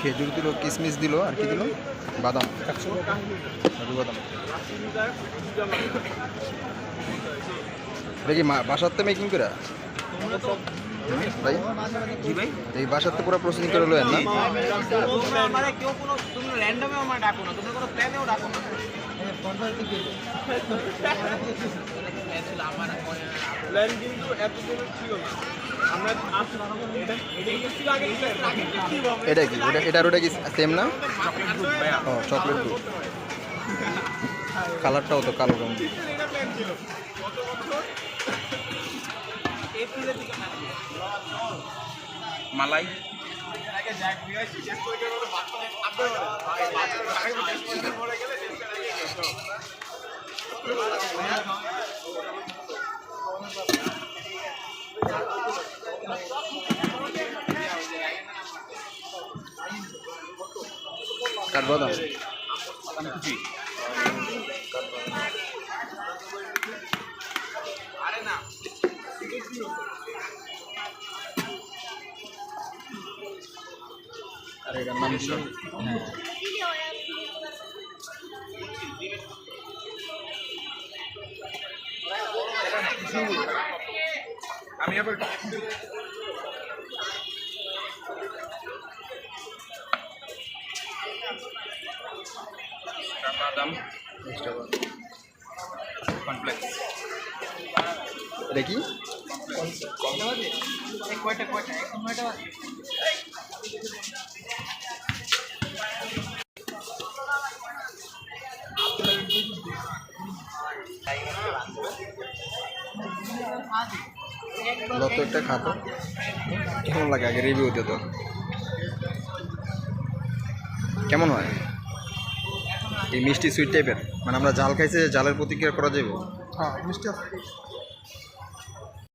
খেজুর দিল, কিশমিশ দিল, আর কি দিল? বাদাম, কাজু বাদাম। এটা কি বাসাতে মেকিং করে ভাই? এই বাসাতে পুরো প্রসেসিং করে লয়েন না? এটা কি এটার ওটা কি সেম না? ও চকলেট দুধ, কালারটাও তো কালো রঙ। মালাই কাঠবাদাম, আর এটার নাম আমি আবার বাদাম কমপ্লেক্স। এটা কি? যত একটা খাতো কেমন লাগে আগে রিভিউ দিত। কেমন হয় এই মিষ্টি সুইট টাইপের? মানে আমরা জাল খাইছে, জালের প্রতিক্রিয়া করা যাবে? হ্যাঁ মিষ্টি আছে।